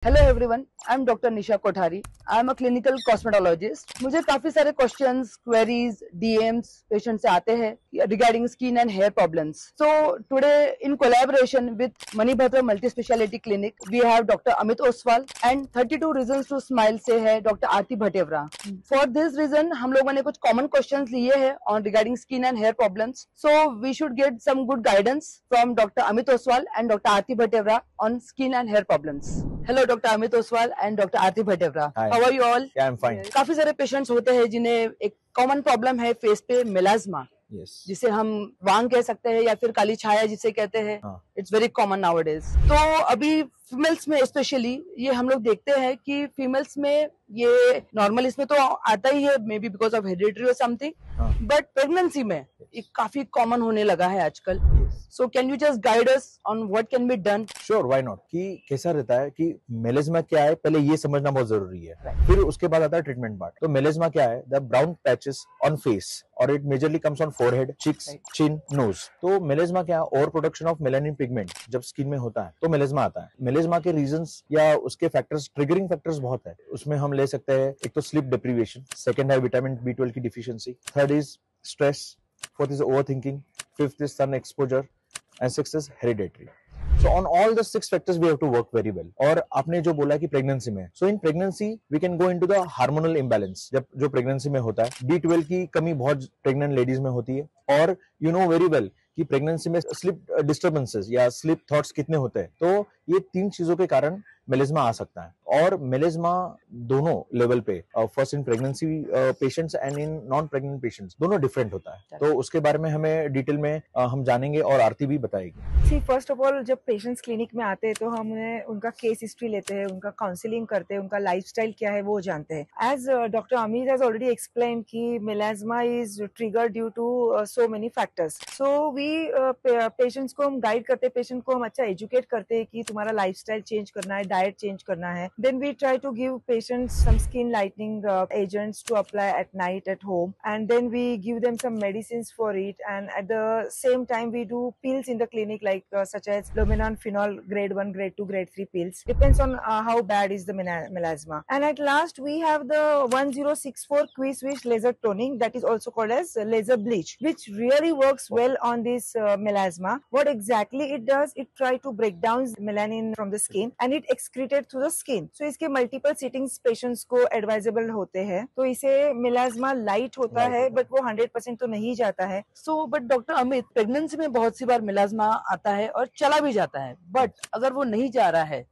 Hello everyone, I am doctor Nisha Kothari. I am a clinical cosmetologist. मुझे काफी सारे questions, queries, DMs patient से आते हैं regarding skin and hair problems. So today in collaboration with Manibhadra multi speciality clinic we have doctor Amit Oswal and 32 reasons to smile से है doctor Aarti Bhatewara. For this reason हम लोगों ने कुछ कॉमन क्वेश्चंस लिए हैं on regarding skin and hair problems. So we should get some good guidance from doctor Amit Oswal and doctor Aarti Bhatewara on skin and hair problems. Hello doctor Amit Oswal and doctor Aarti Bhatewara, how are you all? Yeah, I'm fine. काफी सारे patients होते हैं जिन्हें एक common problem है face पे, melasma, Yes. जिसे हम वांग कह सकते हैं या फिर काली छाया जिसे कहते हैं। It's very common nowadays. तो अभी फीमेल्स में स्पेशली ये हम लोग देखते हैं कि फीमेल्स में ये नॉर्मल इसमें तो आता ही है, may be because of hereditary और समथिंग, बट प्रेगनेंसी में ये काफी कॉमन होने लगा है आजकल। So can you just guide us on what can be done? Sure, why not. कि कैसा रहता है कि मेलेज्मा क्या है, पहले ये समझना बहुत जरूरी है, फिर उसके बाद आता है ट्रीटमेंट पार्ट। तो मेलेज्मा क्या है? The brown patches on face और it majorly comes on forehead, cheeks, chin, nose. तो मेलेज्मा क्या है? Over production of melanin pigment जब स्किन में होता है तो मेलेज्मा आता है। मेलेज्मा के रीजंस या उसके फैक्टर्स, ट्रिगरिंग फैक्टर्स बहुत है। उसमें हम ले सकते हैं, एक तो स्लीप डिप्रीवेशन, सेकंड है विटामिन B12 की deficiency, third is stress, fourth is over thinking, fifth is sun exposure and sixth is hereditary. So on all the 6 factors we have to work very well. और आपने जो बोला कि pregnancy में, so in pregnancy we can go into the hormonal imbalance। जब जो pregnancy में होता है, B12 की कमी बहुत प्रेग्नेंट लेडीज में होती है। और you know very well कि प्रेगनेंसी में स्लीप डिस्टर्बेंसेस या स्लीप थॉट्स कितने होते हैं। तो ये 3 चीजों के कारण मेलेज्मा आ सकता है। और मेलेज्मा दोनों लेवल पे, first in pregnancy patients and in non pregnant patients, दोनों डिफरेंट होता है। तो उसके बारे में हमें डिटेल में हम जानेंगे और आरती भी बताएगी। सी फर्स्ट ऑफ ऑल, जब पेशेंट्स क्लिनिक में आते हैं तो हम उन्हें उनका केस हिस्ट्री लेते हैं, उनका काउंसलिंग करते हैं, उनका लाइफस्टाइल क्या है वो जानते हैं। As doctor Amit has already explain कि melasma is trigger due to so many factors. So we patients को हम गाइड करते हैं, पेशेंट को हम अच्छा एजुकेट करते हैं कि तुम्हारा लाइफस्टाइल चेंज करना है, डाइट चेंज करना है। Then we try to give patients some skin lightening agents to apply at night at home, and then we give them some medicines for it, and at the same time we do pills in the clinic like such as Luminon phenol grade 1, grade 2, grade 3 pills. Depends on how bad is the melasma. And at last we have the 1064 Q-switch laser toning, that is also called as laser bleach, which really works well on this melasma. What exactly it does, it try to break down melanin from the skin and it excreted through the skin. So इसके multiple settings patients को advisable होते हैं। तो इसे melasma light होता है, but वो 100% तो नहीं जाता है। So but doctor Amit, pregnancy में बहुत सी बार मेलाज्मा आता है और चला भी जाता है, बट अगर वो नहीं जा रहा है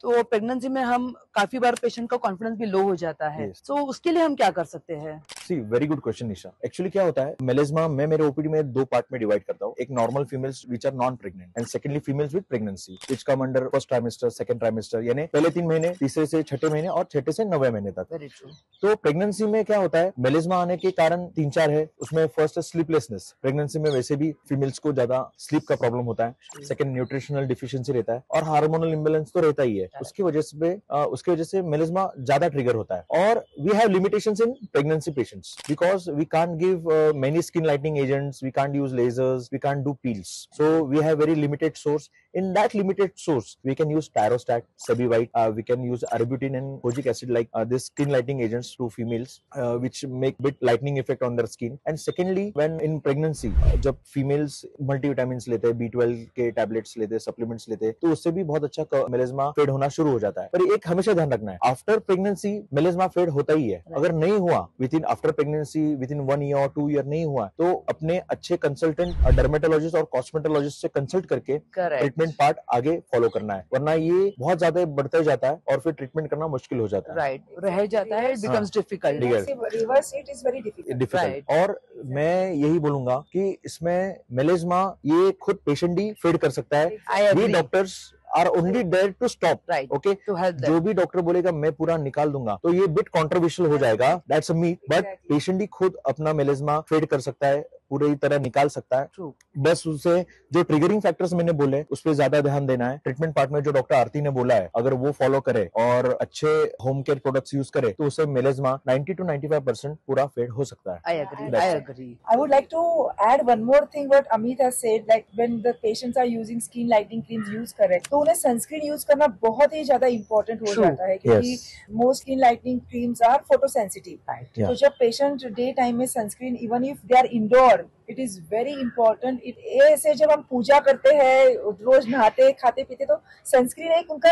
तो प्रेगनेंसी में हम काफी बार पेशेंट का कॉन्फिडेंस भी लो हो जाता है। तो उसके लिए हम क्या कर सकते हैं? सी वेरी गुड क्वेश्चन निशा। एक्चुअली क्या होता है, मेलेज्मा मैं मेरे ओपीडी में 2 पार्ट में डिवाइड करता हूँ। एक normal females which are non pregnant and secondly females with pregnancy which come under first trimester, second trimester, यानी पहले 3 महीने, तीसरे से छठे महीने और छठे से 9वें महीने तक। Very true. तो प्रेगनेंसी में क्या होता है, मेलेज्मा आने के कारण 3-4 है। उसमें फर्स्ट स्लीपलेसनेस, प्रेगनेंसी में वैसे भी फीमेल्स को ज्यादा स्लीप का प्रॉब्लम होता है। सेकंड, न्यूट्रिशनल डिफिशियंसी रहता है और हार्मोनल इम्बैलेंस तो रहता ही है। उसकी वजह से मेलेज्मा ज्यादा ट्रिगर होता है। और we have limitations in pregnancy patients because we can't give many skin lightening agents, we can't use lasers, we can't do peels, so we have very limited source. In that limited source we can use Tyrostat, Sebivite, we can use Arbutin and kojic acid like this skin lightening agents to females which make bit lightening effect on their skin. And secondly, when in pregnancy जब females multivitamins लेते हैं, B12 के tablets लेते हैं, supplements लेते हैं, तो उससे भी बहुत अच्छा मेलेज्मा फेड होना शुरू हो जाता है। पर एक हमेशा ध्यान रखना है, आफ्टर प्रेगनेंसी मेलेज्मा फेड होता ही है। अगर नहीं हुआ with in after pregnancy with in 1 year और 2 ईयर नहीं हुआ तो अपने अच्छे कंसल्टेंट डर्मेटोलॉजिस्ट और कॉस्मेटोलॉजिस्ट से कंसल्ट करके ट्रीटमेंट पार्ट आगे फॉलो करना है, वरना ये बहुत ज्यादा बढ़ता जाता है और फिर ट्रीटमेंट करना मुश्किल हो जाता है। राइट, रह जाता है, it becomes difficult. Reverse it is very difficult. और मैं यही बोलूंगा कि इसमें मेलेज्मा ये खुद पेशेंट ही फेड कर सकता है। We doctors are only there to stop, right, okay, to help them. जो भी डॉक्टर बोलेगा मैं पूरा निकाल दूंगा तो ये बिट कंट्रोवर्शियल हो जाएगा, that's a myth. But patient ही खुद अपना मेलेज्मा फेड कर सकता है पूरी तरह निकाल सकता है। True. बस उसे जो ट्रिगरिंग फैक्टर्स मैंने बोले उस पर ज्यादा ध्यान देना है। ट्रीटमेंट पार्ट में जो डॉक्टर आरती ने बोला है अगर वो फॉलो करे और अच्छे होम केयर प्रोडक्ट्स यूज करे तो उसे मेलेस्मा 90 to 95% पूरा फेड हो सकता है। I agree. That's I it. agree. I would like to add one more thing what Amit has said, like when the patients are using skin lightening creams use करें तो उन्हें सनस्क्रीन यूज करना बहुत ही ज्यादा important हो True. जाता है क्योंकि Yes. Most skin lightening creams are photo sensitive. Right. Yeah. तो जब पेशेंट डे टाइम में sunscreen even if they are indoor it is very important. ऐसे जब हम पूजा करते हैं रोज नहाते खाते पीते तो सनस्क्रीन एक उनका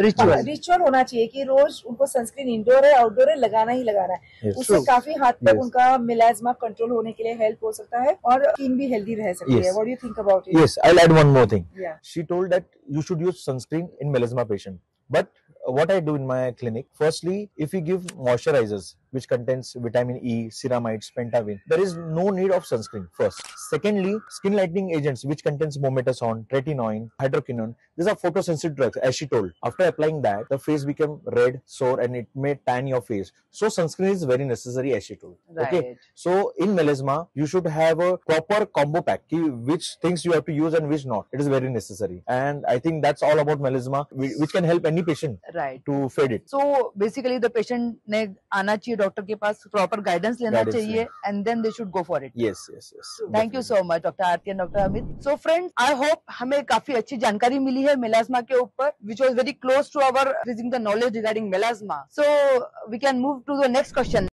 Ritual. रिचुअल होना चाहिए कि रोज उनको सनस्क्रीन इंडोर है आउटडोर है लगाना ही लगाना है। Yes. उससे True. काफी हद तक Yes. उनका मिलाज्मा कंट्रोल होने के लिए हेल्प हो सकता है और स्किन भी हेल्दी रह सकती है। Yes. What do you think about it? Yes, I'll add one more thing. Yeah. She told that you should use sunscreen in melasma patient. But what I do in my clinic, firstly, if we give moisturizers which contains vitamin E, ceramides, pentavin, there is no need of sunscreen first. Secondly, skin lightening agents which contains mometasone, tretinoin, hydroquinone, these are photosensitive drugs as she told. After applying that, the face became red, sore and it may tan your face. So sunscreen is very necessary as she told. Okay. Right. So in melasma, you should have a proper combo pack, which things you have to use and which not. It is very necessary. And I think that's all about melasma, which can help any patient Right. to fade it. So basically the patient ने आना चाहिए doctor के पास, proper guidance लेना Guidance चाहिए and then they should go for it. Yes, yes, yes. Thank you so much doctor Aarti and doctor Amit. So friends, I hope हमें काफी अच्छी जानकारी मिली है मेलास्मा के ऊपर, which was very close to our the knowledge regarding melasma. So we can move to the next question